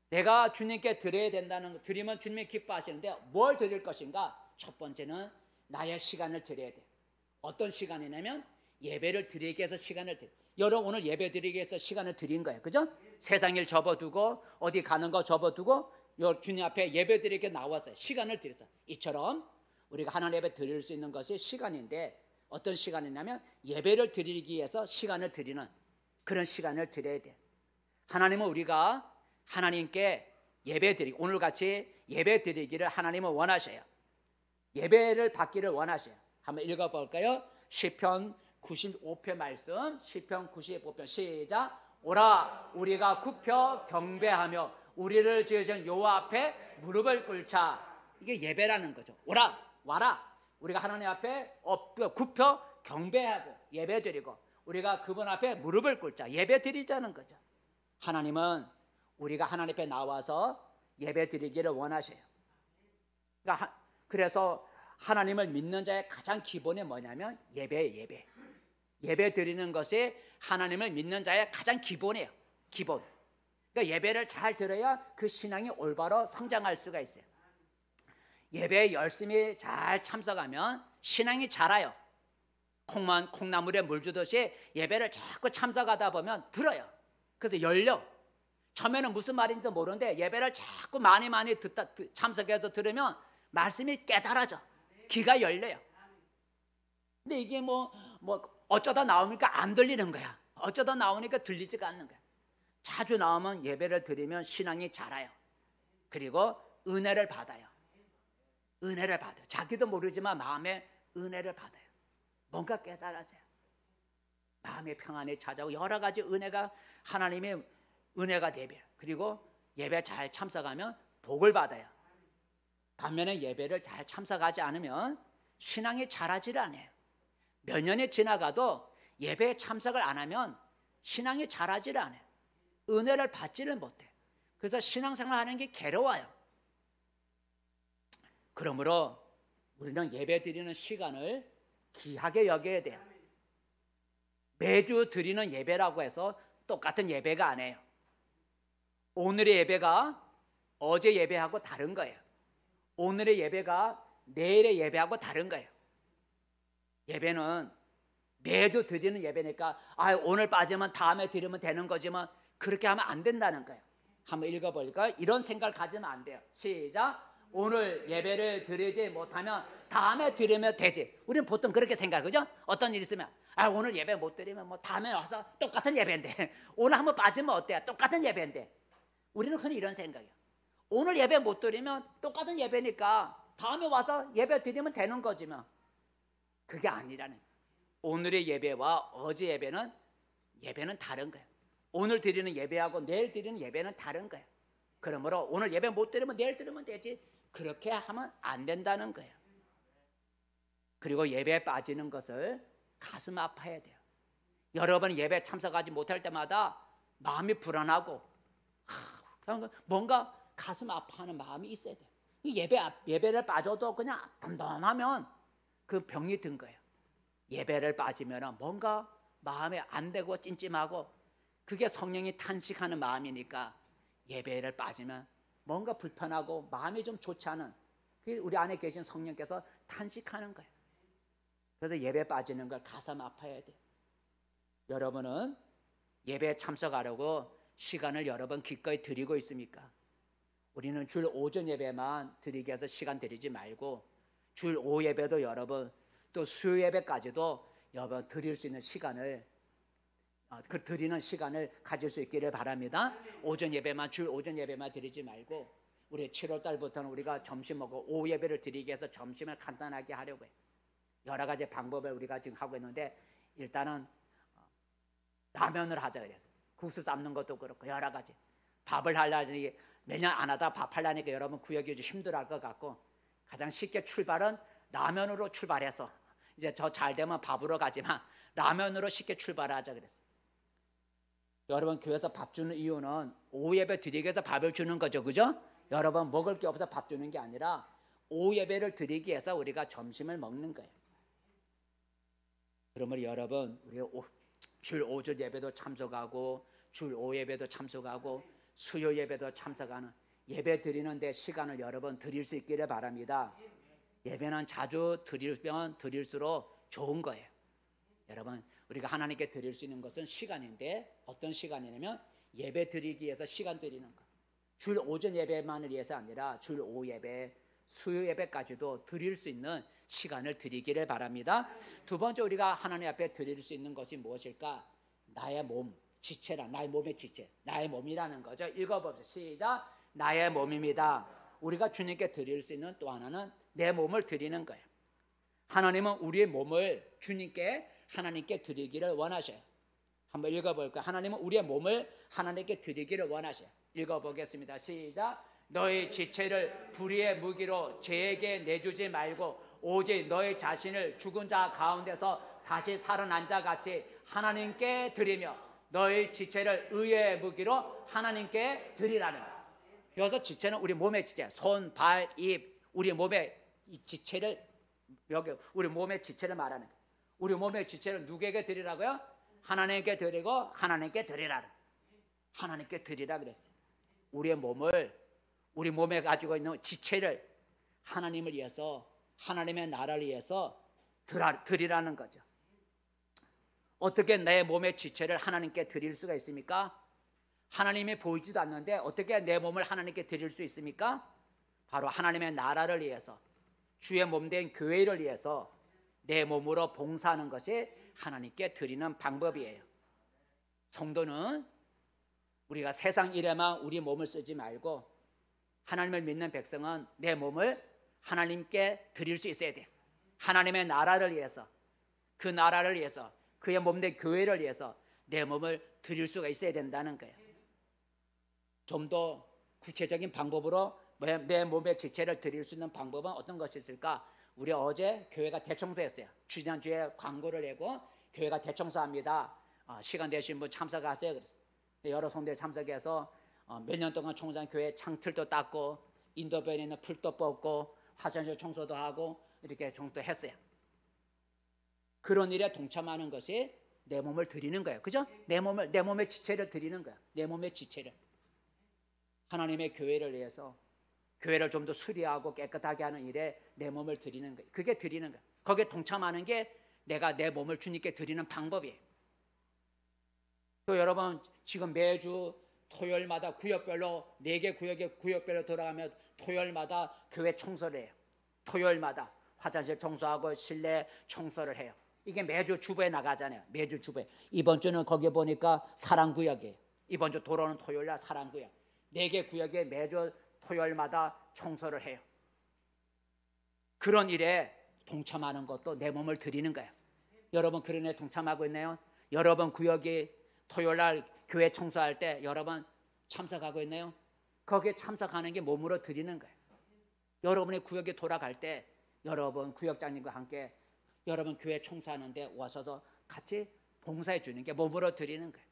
내가 주님께 드려야 된다는 거, 드리면 주님이 기뻐하시는데 뭘 드릴 것인가? 첫 번째는 나의 시간을 드려야 돼요. 어떤 시간이냐면 예배를 드리기 위해서 시간을 드려요. 여러분, 오늘 예배 드리기 위해서 시간을 드린 거예요. 그죠? 세상 일 접어두고 어디 가는 거 접어두고 주님 앞에 예배 드리기 나왔어요. 시간을 드렸어요. 이처럼 우리가 하나님 앞에 드릴 수 있는 것이 시간인데, 어떤 시간이냐면 예배를 드리기 위해서 시간을 드리는 그런 시간을 드려야 돼요. 하나님은 우리가 하나님께 예배 드리기, 오늘같이 예배 드리기를 하나님은 원하셔요. 예배를 받기를 원하셔요. 한번 읽어볼까요? 시편 95편 말씀, 시편 95편 시작. 오라 우리가 굽혀 경배하며 우리를 지으신 여호와 앞에 무릎을 꿇자. 이게 예배라는 거죠. 오라, 와라. 우리가 하나님 앞에 굽혀 경배하고 예배드리고 우리가 그분 앞에 무릎을 꿇자. 예배드리자는 거죠. 하나님은 우리가 하나님 앞에 나와서 예배 드리기를 원하셔요. 그래서 하나님을 믿는 자의 가장 기본이 뭐냐면 예배예요. 예배. 예배 드리는 것이 하나님을 믿는 자의 가장 기본이에요. 기본. 그러니까 예배를 잘 들어야 그 신앙이 올바로 성장할 수가 있어요. 예배에 열심히 잘 참석하면 신앙이 자라요. 콩나물에 물 주듯이 예배를 자꾸 참석하다 보면 들어요. 그래서 열려. 처음에는 무슨 말인지도 모르는데 예배를 자꾸 많이 참석해서 들으면 말씀이 깨달아져. 귀가 열려요. 근데 이게 뭐 어쩌다 나오니까 안 들리는 거야. 어쩌다 나오니까 들리지가 않는 거야. 자주 나오면 예배를 드리면 신앙이 자라요. 그리고 은혜를 받아요. 은혜를 받아요. 자기도 모르지만 마음에 은혜를 받아요. 뭔가 깨달아져요. 마음의 평안이 찾아오고 여러 가지 은혜가 하나님의 은혜가 되며 그리고 예배 잘 참석하면 복을 받아요. 반면에 예배를 잘 참석하지 않으면 신앙이 자라지를 않아요. 몇 년이 지나가도 예배에 참석을 안 하면 신앙이 자라지를 않아요. 은혜를 받지를 못해요. 그래서 신앙생활 하는 게 괴로워요. 그러므로 우리는 예배 드리는 시간을 귀하게 여겨야 돼요. 매주 드리는 예배라고 해서 똑같은 예배가 아니에요. 오늘의 예배가 어제 예배하고 다른 거예요. 오늘의 예배가 내일의 예배하고 다른 거예요. 예배는 매주 드리는 예배니까 오늘 빠지면 다음에 드리면 되는 거지만 그렇게 하면 안 된다는 거예요. 한번 읽어볼까요? 이런 생각을 가지면 안 돼요. 시작. 오늘 예배를 드리지 못하면 다음에 드리면 되지. 우리는 보통 그렇게 생각하죠. 어떤 일 있으면 오늘 예배 못 드리면 다음에 와서 똑같은 예배인데 오늘 한번 빠지면 어때요? 똑같은 예배인데 우리는 흔히 이런 생각이에요. 오늘 예배 못 드리면 똑같은 예배니까 다음에 와서 예배 드리면 되는 거지만 그게 아니라는 거예요. 오늘의 예배와 어제 예배는 다른 거예요. 오늘 드리는 예배하고 내일 드리는 예배는 다른 거예요. 그러므로 오늘 예배 못 드리면 내일 드리면 되지. 그렇게 하면 안 된다는 거예요. 그리고 예배에 빠지는 것을 가슴 아파해야 돼요. 여러분 예배 참석하지 못할 때마다 마음이 불안하고 뭔가 가슴 아파하는 마음이 있어야 돼요. 예배를 빠져도 그냥 덤덤하면 그 병이 든 거예요. 예배를 빠지면 뭔가 마음에 안 되고 찜찜하고 그게 성령이 탄식하는 마음이니까 예배를 빠지면 뭔가 불편하고 마음이 좀 좋지 않은 그게 우리 안에 계신 성령께서 탄식하는 거예요. 그래서 예배 빠지는 걸 가슴 아파야 돼요. 여러분은 예배에 참석하려고 시간을 여러 번 기꺼이 드리고 있습니까? 우리는 주일 오전 예배만 드리게 해서 시간 드리지 말고 주일 오후 예배도 여러 번 또 수요 예배까지도 여러 번 드릴 수 있는 시간을 드리는 시간을 가질 수 있기를 바랍니다. 주일 오전 예배만 드리지 말고 우리 7월 달부터는 우리가 점심 먹고 오후 예배를 드리기 위해서 점심을 간단하게 하려고 해요. 여러 가지 방법을 우리가 지금 하고 있는데 일단은 라면을 하자 그래서 국수 삶는 것도 그렇고 여러 가지 밥을 하려니 매년 안 하다 밥 하려니까 여러분 구역이 좀 힘들어할 것 같고 가장 쉽게 출발은 라면으로 출발해서 이제 저 잘 되면 밥으로 가지만 라면으로 쉽게 출발하자 그랬어요. 여러분 교회에서 밥 주는 이유는 오후 예배 드리기 위해서 밥을 주는 거죠, 그죠? 여러분 먹을 게 없어서 밥 주는 게 아니라 오후 예배를 드리기 위해서 우리가 점심을 먹는 거예요. 그러면 여러분 우리 주일 오전 예배도 참석하고 주일 오후 예배도 참석하고 수요 예배도 참석하는 예배 드리는 데 시간을 여러 번 드릴 수 있기를 바랍니다. 예배는 자주 드리면 드릴수록 좋은 거예요. 여러분 우리가 하나님께 드릴 수 있는 것은 시간인데 어떤 시간이냐면 예배 드리기 위해서 시간 드리는 거. 주일 오전 예배만을 위해서 아니라 주일 오후 예배, 수요 예배까지도 드릴 수 있는 시간을 드리기를 바랍니다. 두 번째 우리가 하나님 앞에 드릴 수 있는 것이 무엇일까? 나의 몸, 지체라. 나의 몸의 지체, 나의 몸이라는 거죠. 읽어봅시다. 시작. 나의 몸입니다. 우리가 주님께 드릴 수 있는 또 하나는 내 몸을 드리는 거예요. 하나님은 우리의 몸을 주님께 하나님께 드리기를 원하셔요. 한번 읽어볼까요? 하나님은 우리의 몸을 하나님께 드리기를 원하셔요. 읽어보겠습니다. 시작. 너희 지체를 불의의 무기로 죄에게 내주지 말고 오직 너희 자신을 죽은 자 가운데서 다시 살아난 자 같이 하나님께 드리며 너희 지체를 의의 무기로 하나님께 드리라는 거예요. 여기서 지체는 우리 몸의 지체, 손, 발, 입, 우리 몸의 이 지체를, 여기 우리 몸의 지체를 말하는 거예요. 우리 몸의 지체를 누구에게 드리라고요? 하나님께 드리고 하나님께 드리라. 하나님께 드리라 그랬어요. 우리의 몸을, 우리 몸에 가지고 있는 지체를 하나님을 위해서, 하나님의 나라를 위해서 드리라는 거죠. 어떻게 내 몸의 지체를 하나님께 드릴 수가 있습니까? 하나님이 보이지도 않는데 어떻게 내 몸을 하나님께 드릴 수 있습니까? 바로 하나님의 나라를 위해서, 주의 몸된 교회를 위해서 내 몸으로 봉사하는 것이 하나님께 드리는 방법이에요. 성도는 우리가 세상 일에만 우리 몸을 쓰지 말고 하나님을 믿는 백성은 내 몸을 하나님께 드릴 수 있어야 돼요. 하나님의 나라를 위해서, 그 나라를 위해서, 그의 몸된 교회를 위해서 내 몸을 드릴 수가 있어야 된다는 거예요. 좀 더 구체적인 방법으로 내 몸의 지체를 드릴 수 있는 방법은 어떤 것이 있을까? 우리 어제 교회가 대청소했어요. 지난주에 광고를 내고 교회가 대청소합니다. 시간 되신 분 참석하세요. 그래서 여러 성도에 참석해서 몇 년 동안 총장 교회 창틀도 닦고 인도변에 있는 풀도 뽑고 화장실 청소도 하고 이렇게 청소했어요. 그런 일에 동참하는 것이 내 몸을 드리는 거예요. 그죠? 내 몸의 지체를 드리는 거예요. 내 몸의 지체를. 하나님의 교회를 위해서, 교회를 좀 더 수리하고 깨끗하게 하는 일에 내 몸을 드리는 거예요. 그게 드리는 거예요. 거기에 동참하는 게 내가 내 몸을 주님께 드리는 방법이에요. 또 여러분, 지금 매주 토요일마다 구역별로 4개 구역별로 돌아가며 토요일마다 교회 청소를 해요. 토요일마다 화장실 청소하고 실내 청소를 해요. 이게 매주 주부에 나가잖아요. 매주 주부에. 이번 주는 거기 보니까 사랑구역이에요. 이번 주 돌아오는 토요일날 사랑구역. 4개 구역에 매주 토요일마다 청소를 해요. 그런 일에 동참하는 것도 내 몸을 드리는 거예요. 여러분 그런 일에 동참하고 있나요? 여러분 구역이 토요일날 교회 청소할 때 여러분 참석하고 있나요? 거기에 참석하는 게 몸으로 드리는 거예요. 여러분의 구역에 돌아갈 때 여러분 구역장님과 함께 여러분 교회 청소하는데 와서도 같이 봉사해 주는 게 몸으로 드리는 거예요.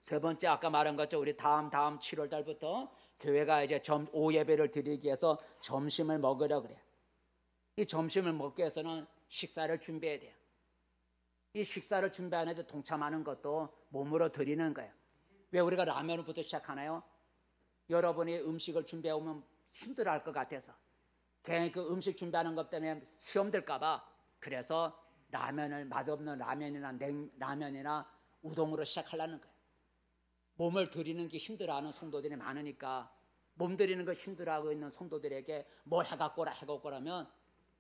세 번째, 아까 말한 것처럼 우리 다음 7월 달부터 교회가 이제 오후 예배를 드리기 위해서 점심을 먹으려 그래요. 이 점심을 먹기 위해서는 식사를 준비해야 돼요. 이 식사를 준비하는데 동참하는 것도 몸으로 드리는 거예요. 왜 우리가 라면부터 시작하나요? 여러분이 음식을 준비해 오면 힘들어할 것 같아서, 괜히 그 음식 준비하는 것 때문에 시험 들까봐, 그래서 라면을 맛없는 라면이나 냉라면이나 우동으로 시작하려는 거예요. 몸을 드리는 게 힘들어하는 성도들이 많으니까, 몸 드리는 거 힘들어하고 있는 성도들에게 뭘 해갖고라면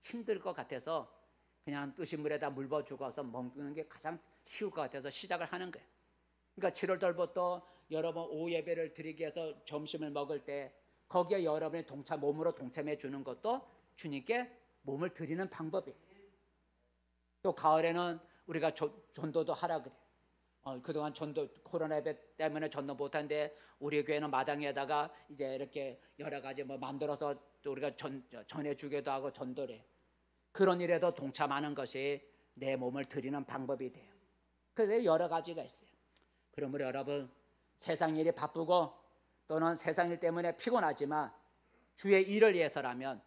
힘들 것 같아서 그냥 뜨신 물에다 물 부어 죽어서 먹는 게 가장 쉬울 것 같아서 시작을 하는 거예요. 그러니까 7월 달부터 여러분 오후 예배를 드리기 위해서 점심을 먹을 때 거기에 여러분의 몸으로 동참해 주는 것도 주님께 몸을 드리는 방법이에요. 또 가을에는 우리가 전도도 하라 그래요. 그동안 전도 코로나 때문에 전도 못한데 우리 교회는 마당에다가 이제 이렇게 여러 가지 만들어서 또 우리가 전해주기도 하고 전도를 해요. 그런 일에도 동참하는 것이 내 몸을 드리는 방법이 돼요. 그래서 여러 가지가 있어요. 그러므로 여러분, 세상 일이 바쁘고 또는 세상 일 때문에 피곤하지만 주의 일을 위해서라면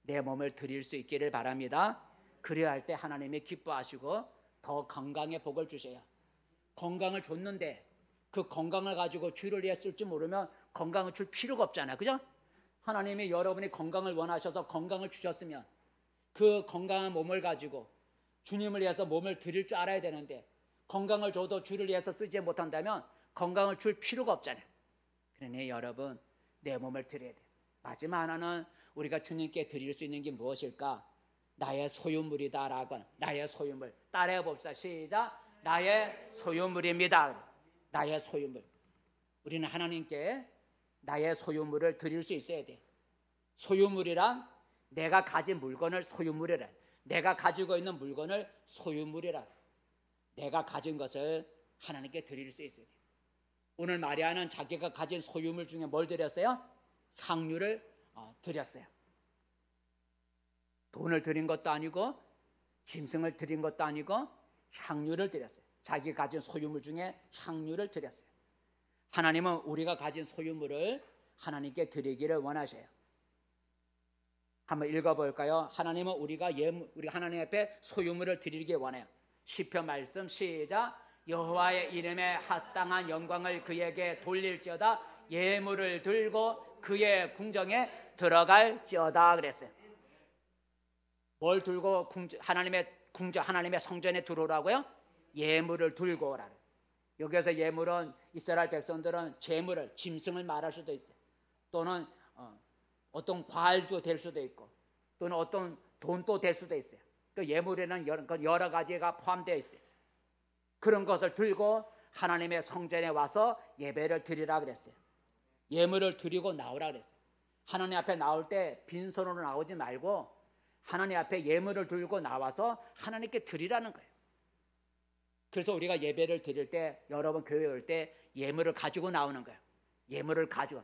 내 몸을 드릴 수 있기를 바랍니다. 그래야 할 때 하나님이 기뻐하시고 더 건강의 복을 주셔요. 건강을 줬는데 그 건강을 가지고 주를 위해 쓸지 모르면 건강을 줄 필요가 없잖아요. 그죠? 하나님이 여러분이 건강을 원하셔서 건강을 주셨으면 그 건강한 몸을 가지고 주님을 위해서 몸을 드릴 줄 알아야 되는데, 건강을 줘도 주를 위해서 쓰지 못한다면 건강을 줄 필요가 없잖아요. 그러니 여러분, 내 몸을 드려야 돼요. 마지막 하나는 우리가 주님께 드릴 수 있는 게 무엇일까? 나의 소유물이다라고. 나의 소유물. 따라해 봅시다. 시작. 나의 소유물입니다. 나의 소유물. 우리는 하나님께 나의 소유물을 드릴 수 있어야 돼. 소유물이란 내가 가진 물건을 소유물이라. 내가 가지고 있는 물건을 소유물이라. 내가 가진 것을 하나님께 드릴 수 있어야 돼. 오늘 마리아는 자기가 가진 소유물 중에 뭘 드렸어요? 향유를 드렸어요. 돈을 드린 것도 아니고 짐승을 드린 것도 아니고 향유를 드렸어요. 자기 가진 소유물 중에 향유를 드렸어요. 하나님은 우리가 가진 소유물을 하나님께 드리기를 원하셔요. 한번 읽어볼까요? 하나님은 우리 하나님 앞에 소유물을 드리기 원해요. 시편 말씀 시작. 여호와의 이름에 합당한 영광을 그에게 돌릴지어다. 예물을 들고 그의 궁정에 들어갈지어다 그랬어요. 뭘 들고 하나님의 궁정, 하나님의 성전에 들어오라고요? 예물을 들고 오라. 여기서 예물은 이스라엘 백성들은 재물을, 짐승을 말할 수도 있어요. 또는 어떤 과일도 될 수도 있고, 또는 어떤 돈도 될 수도 있어요. 그 예물에는 여러 가지가 포함되어 있어요. 그런 것을 들고 하나님의 성전에 와서 예배를 드리라 그랬어요. 예물을 드리고 나오라 그랬어요. 하나님 앞에 나올 때 빈손으로 나오지 말고 하나님 앞에 예물을 들고 나와서 하나님께 드리라는 거예요. 그래서 우리가 예배를 드릴 때, 여러분 교회 올 때 예물을 가지고 나오는 거예요. 예물을 가지고.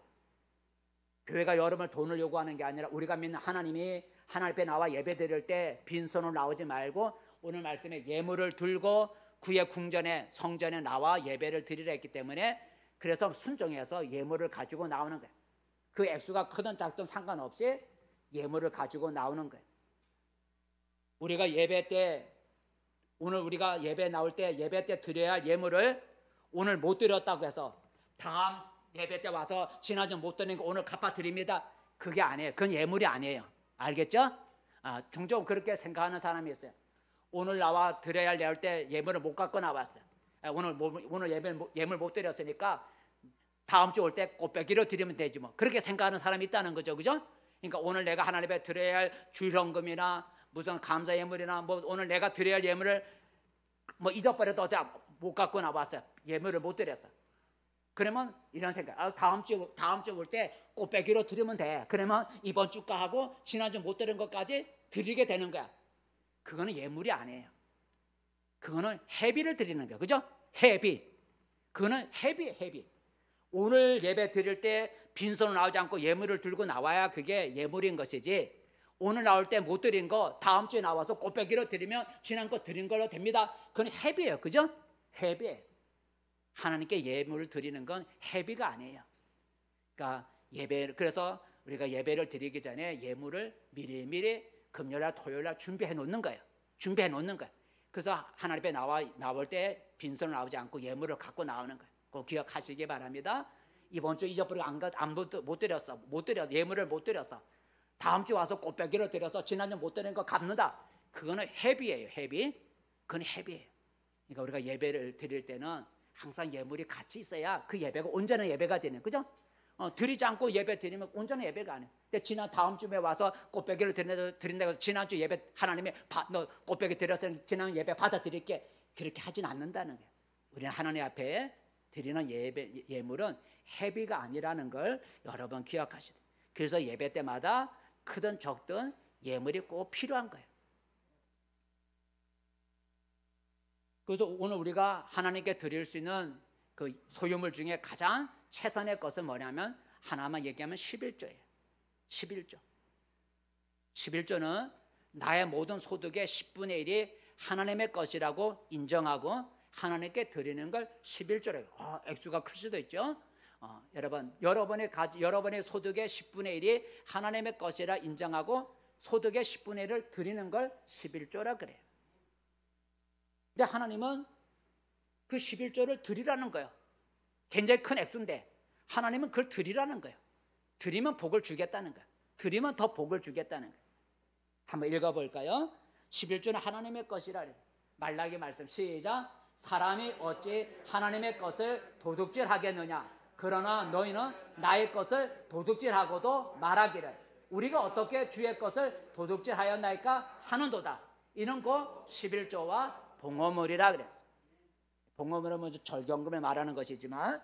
교회가 여러분을 돈을 요구하는 게 아니라 우리가 믿는 하나님이 하나님 앞에 나와 예배 드릴 때 빈손으로 나오지 말고 오늘 말씀에 예물을 들고 그의 궁전에, 성전에 나와 예배를 드리라 했기 때문에, 그래서 순종해서 예물을 가지고 나오는 거예요. 그 액수가 크든 작든 상관없이 예물을 가지고 나오는 거예요. 우리가 예배 때, 오늘 우리가 예배 나올 때 예배 때 드려야 할 예물을 오늘 못 드렸다고 해서 다음 예배 때 와서 지난주 못 드린 거 오늘 갚아 드립니다, 그게 아니에요. 그건 예물이 아니에요. 알겠죠? 종종 그렇게 생각하는 사람이 있어요. 오늘 나와 드려야 할 예물 때 예물을 못 갖고 나왔어요. 오늘 예물 못 드렸으니까 다음 주 올 때 꽃배기로 드리면 되지 뭐, 그렇게 생각하는 사람이 있다는 거죠. 그죠? 그러니까 오늘 내가 하나님 앞에 드려야 할 주일헌금이나 무슨 감사 예물이나 뭐 오늘 내가 드려야 할 예물을 뭐 잊어버려도 어때 못 갖고 나왔어요. 예물을 못 드렸어. 그러면 이런 생각, 다음 주 올 때 꽃배기로 드리면 돼. 그러면 이번 주가 하고 지난주 못 드린 것까지 드리게 되는 거야. 그거는 예물이 아니에요. 그거는 회비를 드리는 거예요. 그죠? 회비. 그거는 회비. 오늘 예배 드릴 때 빈손으로 나오지 않고 예물을 들고 나와야 그게 예물인 것이지, 오늘 나올 때 못 드린 거 다음 주에 나와서 꽃배기로 드리면 지난 거 드린 걸로 됩니다. 그건 회비예요. 그죠? 회비예요. 하나님께 예물을 드리는 건 회비가 아니에요. 그러니까 그래서 우리가 예배를 드리기 전에 예물을 미리미리 금요일날 토요일날 준비해 놓는 거예요. 그래서 하나님 앞에 나올 때 빈손으로 나오지 않고 예물을 갖고 나오는 거예요. 그거 기억하시기 바랍니다. 이번 주 잊어버리고 못 드렸어. 예물을 못 드렸어. 다음 주 와서 꽃배기를 드려서 지난주 못 드린 거 갚는다. 그거는 회비예요. 회비. 그건 회비예요. 그러니까 우리가 예배를 드릴 때는 항상 예물이 같이 있어야 그 예배가 온전한 예배가 되는, 그죠? 드리지 않고 예배 드리면 온전한 예배가 아니에요. 근데 다음 주에 와서 꽃배기를 드린다고 해서 지난주 예배 하나님이 너 꽃배기 드렸으니 지난 예배 받아드릴게, 그렇게 하진 않는다는 거예요. 우리는 하나님 앞에 드리는 예물은 회비가 아니라는 걸 여러분 기억하셔야 돼요. 그래서 예배 때마다 크든 적든 예물이 꼭 필요한 거예요. 그래서 오늘 우리가 하나님께 드릴 수 있는 그 소유물 중에 가장 최선의 것은 뭐냐면, 하나만 얘기하면 11조예요. 11조는 나의 모든 소득의 10분의 1이 하나님의 것이라고 인정하고 하나님께 드리는 걸 11조래요. 액수가 클 수도 있죠. 여러분의 소득의 10분의 1이 하나님의 것이라 인정하고 소득의 10분의 1을 드리는 걸 11조라 그래요. 근데 하나님은 그 11조를 드리라는 거예요. 굉장히 큰 액수인데 하나님은 그걸 드리라는 거예요. 드리면 복을 주겠다는 거예요. 드리면 더 복을 주겠다는 거예요. 한번 읽어볼까요? 11조는 하나님의 것이라 그래요. 말라기 말씀 시작. 사람이 어찌 하나님의 것을 도둑질하겠느냐? 그러나 너희는 나의 것을 도둑질하고도 말하기를 우리가 어떻게 주의 것을 도둑질하였나이까 하는도다. 이는 곧 11조와 봉헌물이라 그랬어요. 봉헌물은 먼저 절경금을 말하는 것이지만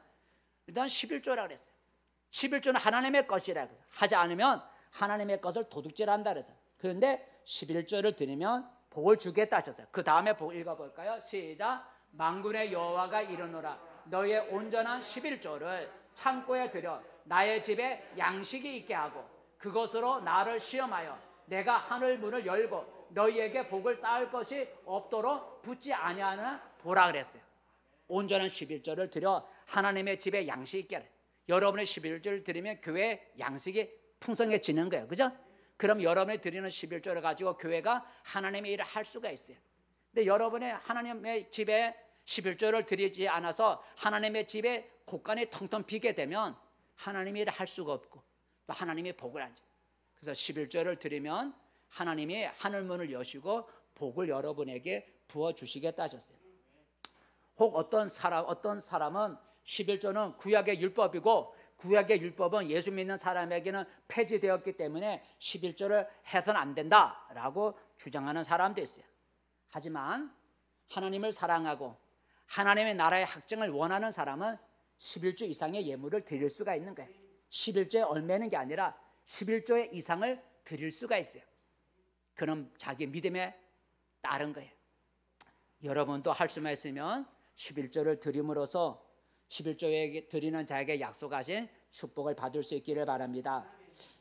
일단 11조라 그랬어요. 11조는 하나님의 것이라 그랬어요. 하지 않으면 하나님의 것을 도둑질한다 그랬어요. 그런데 11조를 드리면 복을 주겠다 하셨어요. 그 다음에 복 읽어볼까요? 시작. 만군의 여호와가 이르노라. 너의 온전한 11조를 창고에 들여 나의 집에 양식이 있게 하고 그것으로 나를 시험하여 내가 하늘 문을 열고 너희에게 복을 쌓을 것이 없도록 붙지 아니하나 보라 그랬어요. 온전한 11조를 드려 하나님의 집에 양식 있게 하라. 여러분의 11조를 드리면 교회 양식이 풍성해지는 거예요. 그죠? 그럼 여러분이 드리는 11조를 가지고 교회가 하나님의 일을 할 수가 있어요. 근데 여러분의 하나님의 집에 11조를 드리지 않아서 하나님의 집에 곳간이 텅텅 비게 되면 하나님의 일을 할 수가 없고 또 하나님의 복을 안 줘요. 그래서 11조를 드리면 하나님이 하늘문을 여시고 복을 여러분에게 부어주시겠다 하셨어요. 혹 어떤 사람은 11조는 구약의 율법이고 구약의 율법은 예수 믿는 사람에게는 폐지되었기 때문에 11조를 해서는 안 된다라고 주장하는 사람도 있어요. 하지만 하나님을 사랑하고 하나님의 나라의 확증을 원하는 사람은 11조 이상의 예물을 드릴 수가 있는 거예요. 11조에 얽매는 게 아니라 11조의 이상을 드릴 수가 있어요. 그럼 자기 믿음에 따른 거예요. 여러분도 할 수만 있으면 11조를 드림으로써 11조에 드리는 자에게 약속하신 축복을 받을 수 있기를 바랍니다.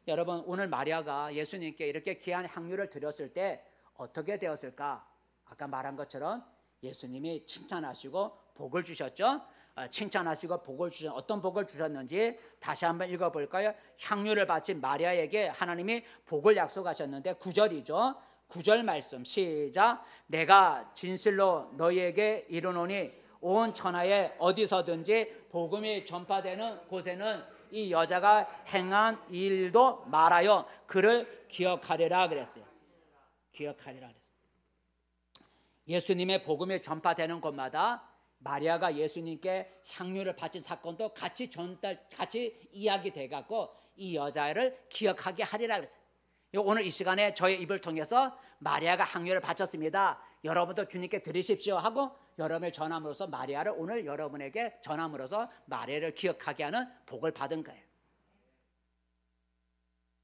여러분, 오늘 마리아가 예수님께 이렇게 귀한 향유를 드렸을 때 어떻게 되었을까? 아까 말한 것처럼 예수님이 칭찬하시고 복을 주셨죠. 칭찬하시고 복을 주셨. 어떤 복을 주셨는지 다시 한번 읽어볼까요? 향유를 바친 마리아에게 하나님이 복을 약속하셨는데 9절이죠. 9절 말씀 시작. 내가 진실로 너희에게 이르노니 온 천하에 어디서든지 복음이 전파되는 곳에는 이 여자가 행한 일도 말하여 그를 기억하리라 그랬어요. 기억하리라 그랬어요. 예수님의 복음이 전파되는 곳마다 마리아가 예수님께 향유를 바친 사건도 같이 이야기돼 갖고 이 여자를 기억하게 하리라 그랬어요. 오늘 이 시간에 저의 입을 통해서 마리아가 향유를 바쳤습니다. 여러분도 주님께 드리십시오 하고 여러분을 전함으로써 마리아를 오늘 여러분에게 전함으로써 마리아를 기억하게 하는 복을 받은 거예요.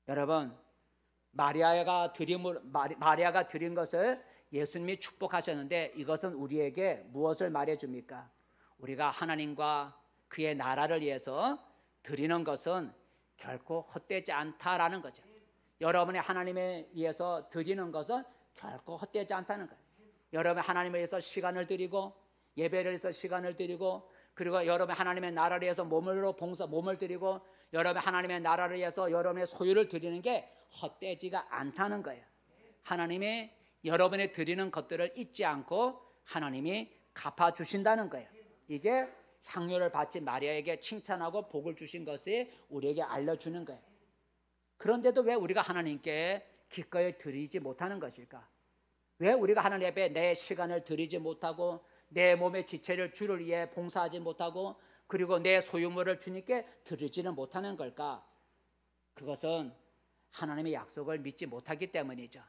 여러분, 마리아가 드린 것을 예수님이 축복하셨는데 이것은 우리에게 무엇을 말해줍니까? 우리가 하나님과 그의 나라를 위해서 드리는 것은 결코 헛되지 않다라는 거죠. 여러분이 하나님에 위해서 드리는 것은 결코 헛되지 않다는 거예요. 여러분 하나님을 위해서 시간을 드리고 예배를 위해서 시간을 드리고 그리고 여러분 하나님의 나라를 위해서 몸을 드리고 여러분 하나님의 나라를 위해서 여러분의 소유를 드리는 게 헛되지가 않다는 거예요. 하나님이 여러분이 드리는 것들을 잊지 않고 하나님이 갚아주신다는 거예요. 이게 향유를 바친 마리아에게 칭찬하고 복을 주신 것이 우리에게 알려주는 거예요. 그런데도 왜 우리가 하나님께 기꺼이 드리지 못하는 것일까? 왜 우리가 하나님 앞에 내 시간을 드리지 못하고 내 몸의 지체를 주를 위해 봉사하지 못하고 그리고 내 소유물을 주님께 드리지는 못하는 걸까? 그것은 하나님의 약속을 믿지 못하기 때문이죠.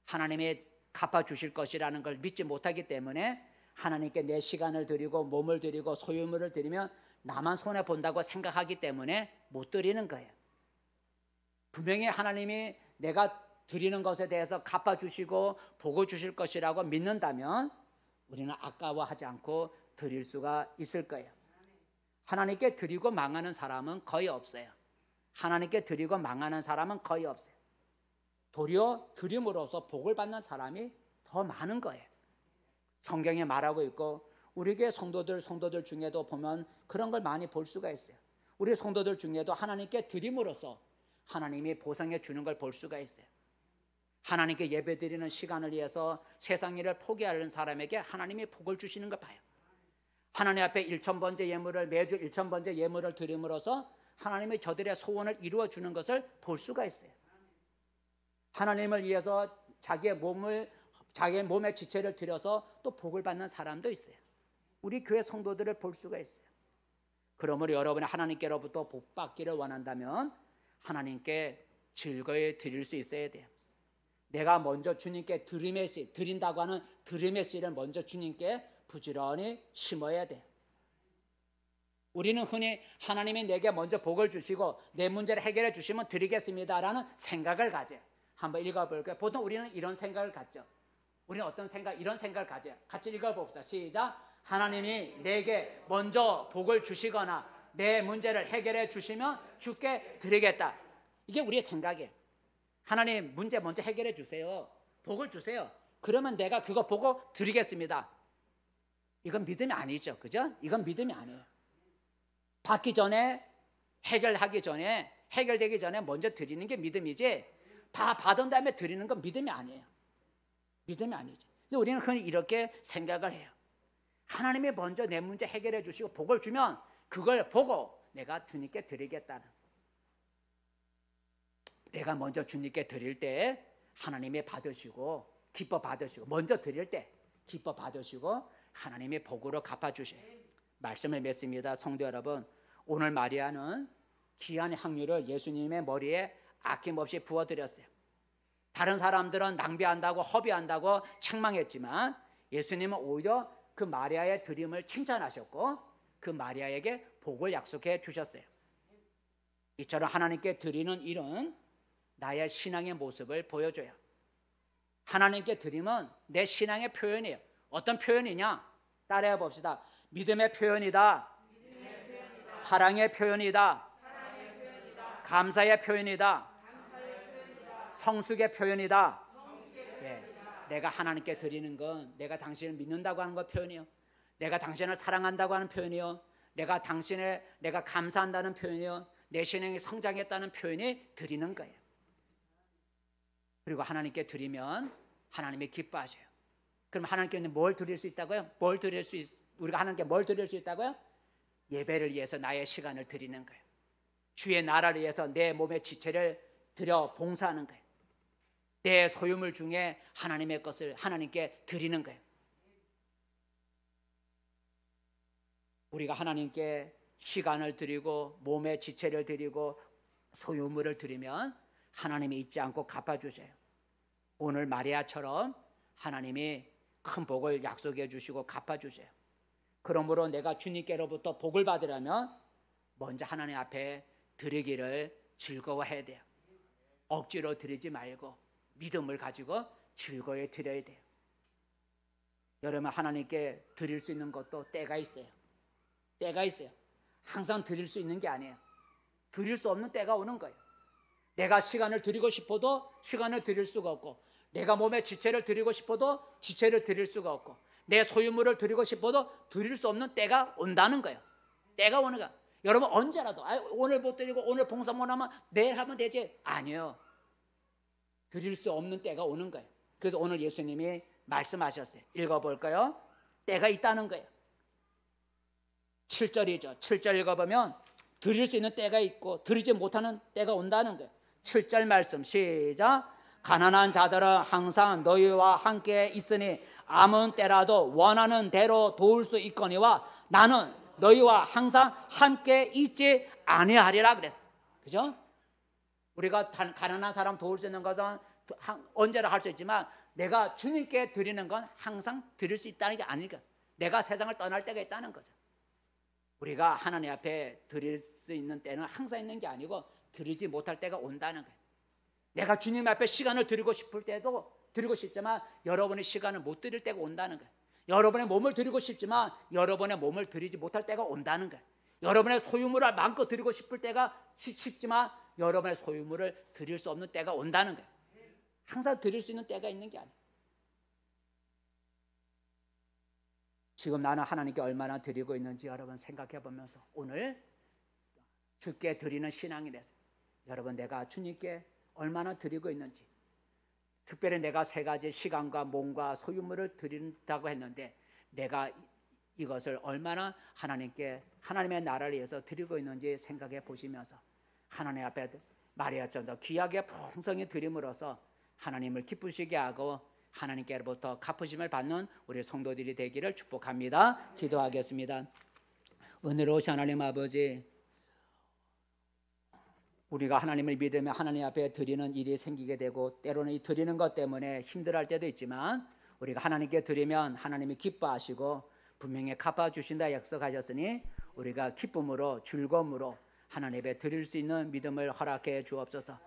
하나님이 갚아주실 것이라는 걸 믿지 못하기 때문에 하나님께 내 시간을 드리고 몸을 드리고 소유물을 드리면 나만 손해본다고 생각하기 때문에 못 드리는 거예요. 분명히 하나님이 내가 드리는 것에 대해서 갚아주시고 복을 주실 것이라고 믿는다면 우리는 아까워하지 않고 드릴 수가 있을 거예요. 하나님께 드리고 망하는 사람은 거의 없어요. 하나님께 드리고 망하는 사람은 거의 없어요. 도리어 드림으로써 복을 받는 사람이 더 많은 거예요. 성경에 말하고 있고 우리 교회 성도들 중에도 보면 그런 걸 많이 볼 수가 있어요. 우리 성도들 중에도 하나님께 드림으로써 하나님이 보상해 주는 걸 볼 수가 있어요. 하나님께 예배드리는 시간을 위해서 세상 일을 포기하는 사람에게 하나님이 복을 주시는 걸 봐요. 하나님 앞에 1,000번째 예물을 매주 1,000번째 예물을 드림으로써 하나님이 저들의 소원을 이루어 주는 것을 볼 수가 있어요. 하나님을 위해서 자기의 몸의 지체를 드려서 또 복을 받는 사람도 있어요. 우리 교회 성도들을 볼 수가 있어요. 그러므로 여러분이 하나님께로부터 복 받기를 원한다면 하나님께 즐거이 드릴 수 있어야 돼요. 내가 먼저 주님께 드린다고 하는 드림의 씨를 먼저 주님께 부지런히 심어야 돼요. 우리는 흔히 하나님이 내게 먼저 복을 주시고 내 문제를 해결해 주시면 드리겠습니다라는 생각을 가져요. 한번 읽어볼까요? 보통 우리는 이런 생각을 갖죠. 우리는 이런 생각을 가져요. 같이 읽어봅시다. 시작. 하나님이 내게 먼저 복을 주시거나 내 문제를 해결해 주시면 주께 드리겠다. 이게 우리의 생각이에요. 하나님 문제 먼저 해결해 주세요. 복을 주세요. 그러면 내가 그거 보고 드리겠습니다. 이건 믿음이 아니죠. 그죠? 이건 믿음이 아니에요. 받기 전에, 해결하기 전에, 해결되기 전에 먼저 드리는 게 믿음이지, 다 받은 다음에 드리는 건 믿음이 아니에요. 믿음이 아니죠. 근데 우리는 흔히 이렇게 생각을 해요. 하나님이 먼저 내 문제 해결해 주시고 복을 주면 그걸 보고 내가 주님께 드리겠다는, 내가 먼저 주님께 드릴 때 하나님이 받으시고 기뻐 받으시고, 먼저 드릴 때 기뻐 받으시고 하나님이 복으로 갚아주셔요. 말씀을 맺습니다. 성도 여러분, 오늘 마리아는 귀한 향유를 예수님의 머리에 아낌없이 부어드렸어요. 다른 사람들은 낭비한다고 허비한다고 책망했지만 예수님은 오히려 그 마리아의 드림을 칭찬하셨고 그 마리아에게 복을 약속해 주셨어요. 이처럼 하나님께 드리는 일은 나의 신앙의 모습을 보여줘요. 하나님께 드리면 내 신앙의 표현이에요. 어떤 표현이냐? 따라해 봅시다. 믿음의 표현이다. 사랑의 표현이다. 감사의 표현이다. 성숙의 표현이다. 예, 내가 하나님께 드리는 건 내가 당신을 믿는다고 하는 것 표현이요. 내가 당신을 사랑한다고 하는 표현이요. 내가 감사한다는 표현이요. 내 신앙이 성장했다는 표현이 드리는 거예요. 그리고 하나님께 드리면 하나님이 기뻐하셔요. 그럼 하나님께 뭘 드릴 수 있다고요? 우리가 하나님께 뭘 드릴 수 있다고요? 예배를 위해서 나의 시간을 드리는 거예요. 주의 나라를 위해서 내 몸의 지체를 드려 봉사하는 거예요. 내 소유물 중에 하나님의 것을 하나님께 드리는 거예요. 우리가 하나님께 시간을 드리고 몸의 지체를 드리고 소유물을 드리면 하나님이 잊지 않고 갚아주세요. 오늘 마리아처럼 하나님이 큰 복을 약속해 주시고 갚아주세요. 그러므로 내가 주님께로부터 복을 받으려면 먼저 하나님 앞에 드리기를 즐거워해야 돼요. 억지로 드리지 말고 믿음을 가지고 즐거이 드려야 돼요. 여러분, 하나님께 드릴 수 있는 것도 때가 있어요. 때가 있어요. 항상 드릴 수 있는 게 아니에요. 드릴 수 없는 때가 오는 거예요. 내가 시간을 드리고 싶어도 시간을 드릴 수가 없고, 내가 몸의 지체를 드리고 싶어도 지체를 드릴 수가 없고, 내 소유물을 드리고 싶어도 드릴 수 없는 때가 온다는 거예요. 때가 오는 거야. 여러분, 언제라도 오늘 못 드리고 오늘 봉사 못 하면 내일 하면 되지. 아니에요. 드릴 수 없는 때가 오는 거예요. 그래서 오늘 예수님이 말씀하셨어요. 읽어볼까요? 때가 있다는 거예요. 7절이죠. 7절 읽어보면 드릴 수 있는 때가 있고 드리지 못하는 때가 온다는 거예요. 7절 말씀 시작. 가난한 자들은 항상 너희와 함께 있으니 아무 때라도 원하는 대로 도울 수 있거니와 나는 너희와 항상 함께 있지 아니하리라 그랬어. 그죠? 우리가 가난한 사람 도울 수 있는 것은 언제나 할 수 있지만 내가 주님께 드리는 건 항상 드릴 수 있다는 게 아니니까, 내가 세상을 떠날 때가 있다는 거죠. 우리가 하나님 앞에 드릴 수 있는 때는 항상 있는 게 아니고 드리지 못할 때가 온다는 거예요. 내가 주님 앞에 시간을 드리고 싶을 때도 드리고 싶지만 여러분의 시간을 못 드릴 때가 온다는 거예요. 여러분의 몸을 드리고 싶지만 여러분의 몸을 드리지 못할 때가 온다는 거예요. 여러분의 소유물을 마음껏 드리고 싶을 때가 싶지만 여러분의 소유물을 드릴 수 없는 때가 온다는 거예요. 항상 드릴 수 있는 때가 있는 게 아니에요. 지금 나는 하나님께 얼마나 드리고 있는지 여러분 생각해 보면서 오늘 주께 드리는 신앙이 돼서 여러분, 내가 주님께 얼마나 드리고 있는지, 특별히 내가 세 가지 시간과 몸과 소유물을 드린다고 했는데 내가 이것을 얼마나 하나님께, 하나님의 나라를 위해서 드리고 있는지 생각해 보시면서 하나님 앞에 마리아처럼 더 귀하게 풍성히 드림으로써 하나님을 기쁘시게 하고 하나님께로부터 갚으심을 받는 우리 성도들이 되기를 축복합니다. 기도하겠습니다. 은혜로우신 하나님 아버지, 우리가 하나님을 믿으며 하나님 앞에 드리는 일이 생기게 되고 때로는 이 드리는 것 때문에 힘들어할 때도 있지만 우리가 하나님께 드리면 하나님이 기뻐하시고 분명히 갚아주신다 약속하셨으니 우리가 기쁨으로 즐거움으로 하나님 앞에 드릴 수 있는 믿음을 허락해 주옵소서.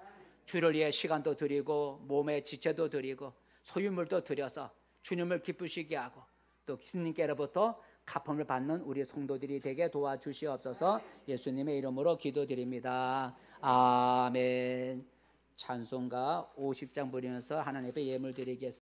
주를 위해 시간도 드리고 몸의 지체도 드리고 소유물도 드려서 주님을 기쁘시게 하고 또 주님께로부터 갚음을 받는 우리 성도들이 되게 도와주시옵소서. 예수님의 이름으로 기도드립니다. 아멘. 찬송가 50장 부르면서 하나님 앞에 예물 드리겠습니다.